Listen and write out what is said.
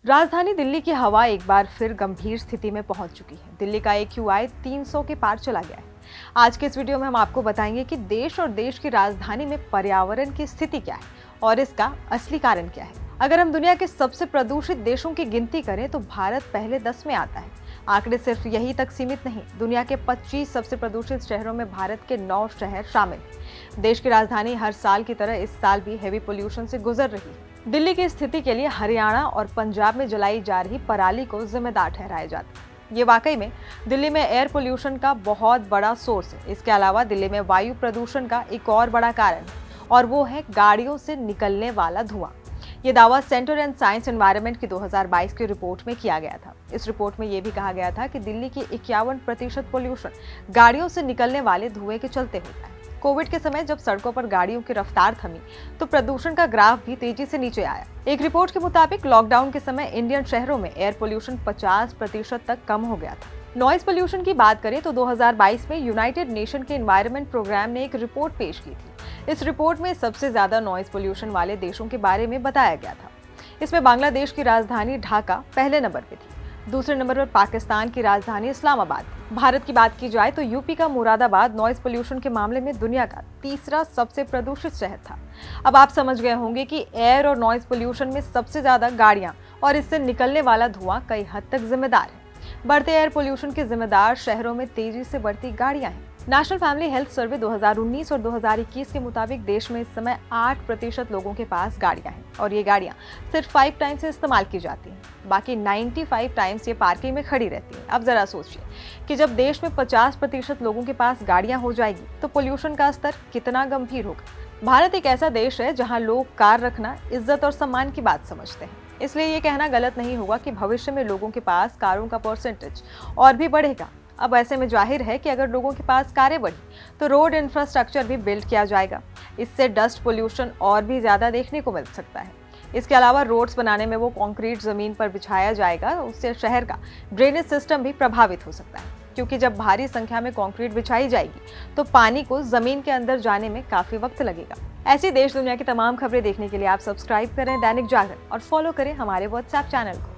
राजधानी दिल्ली की हवा एक बार फिर गंभीर स्थिति में पहुंच चुकी है। दिल्ली का AQI 300 के पार चला गया है। आज के इस वीडियो में हम आपको बताएंगे कि देश और देश की राजधानी में पर्यावरण की स्थिति क्या है और इसका असली कारण क्या है। अगर हम दुनिया के सबसे प्रदूषित देशों की गिनती करें तो भारत पहले 10 में आता है। आंकड़े सिर्फ यही तक सीमित नहीं, दुनिया के 25 सबसे प्रदूषित शहरों में भारत के 9 शहर शामिल हैं। देश की राजधानी हर साल की तरह इस साल भी हेवी पोल्यूशन से गुजर रही है। दिल्ली की स्थिति के लिए हरियाणा और पंजाब में जलाई जा रही पराली को जिम्मेदार ठहराया जाता है। ये वाकई में दिल्ली में एयर पोल्यूशन का बहुत बड़ा सोर्स है। इसके अलावा दिल्ली में वायु प्रदूषण का एक और बड़ा कारण है और वो है गाड़ियों से निकलने वाला धुआं। ये दावा सेंटर एंड साइंस एनवायरनमेंट की 2022 की रिपोर्ट में किया गया था। इस रिपोर्ट में ये भी कहा गया था कि दिल्ली की 51% पोल्यूशन गाड़ियों से निकलने वाले धुएं के चलते होता है। कोविड के समय जब सड़कों पर गाड़ियों की रफ्तार थमी तो प्रदूषण का ग्राफ भी तेजी से नीचे आया। एक रिपोर्ट के मुताबिक लॉकडाउन के समय इंडियन शहरों में एयर पोल्यूशन 50% तक कम हो गया था। नॉइज पोल्यूशन की बात करें तो 2022 में यूनाइटेड नेशन के एनवायरनमेंट प्रोग्राम ने एक रिपोर्ट पेश की थी। इस रिपोर्ट में सबसे ज्यादा नॉइज पोल्यूशन वाले देशों के बारे में बताया गया था। इसमें बांग्लादेश की राजधानी ढाका पहले नंबर पे थी। दूसरे नंबर पर पाकिस्तान की राजधानी इस्लामाबाद। भारत की बात की जाए तो यूपी का मुरादाबाद नॉइज पोल्यूशन के मामले में दुनिया का तीसरा सबसे प्रदूषित शहर था। अब आप समझ गए होंगे कि एयर और नॉइज पोल्यूशन में सबसे ज्यादा गाड़ियां और इससे निकलने वाला धुआं कई हद तक जिम्मेदार है। बढ़ते एयर पोल्यूशन के जिम्मेदार शहरों में तेजी से बढ़ती गाड़ियां हैं। नेशनल फैमिली हेल्थ सर्वे 2019 और 2021 के मुताबिक देश में इस समय 8% लोगों के पास गाड़ियां हैं और ये गाड़ियां सिर्फ 5 टाइम से इस्तेमाल की जाती हैं। बाकी 95 टाइम्स ये पार्किंग में खड़ी रहती हैं। अब जरा सोचिए कि जब देश में 50% लोगों के पास गाड़ियां हो जाएगी तो पोल्यूशन का स्तर कितना गंभीर होगा। भारत एक ऐसा देश है जहाँ लोग कार रखना इज्जत और सम्मान की बात समझते हैं। इसलिए ये कहना गलत नहीं होगा कि भविष्य में लोगों के पास कारों का परसेंटेज और भी बढ़ेगा। अब ऐसे में जाहिर है कि अगर लोगों के पास कारें बढ़ी तो रोड इंफ्रास्ट्रक्चर भी बिल्ड किया जाएगा। इससे डस्ट पोल्यूशन और भी ज्यादा देखने को मिल सकता है। इसके अलावा रोड्स बनाने में वो कंक्रीट जमीन पर बिछाया जाएगा, उससे शहर का ड्रेनेज सिस्टम भी प्रभावित हो सकता है, क्योंकि जब भारी संख्या में कंक्रीट बिछाई जाएगी तो पानी को जमीन के अंदर जाने में काफी वक्त लगेगा। ऐसी देश दुनिया की तमाम खबरें देखने के लिए आप सब्सक्राइब करें दैनिक जागरण और फॉलो करें हमारे WhatsApp चैनल को।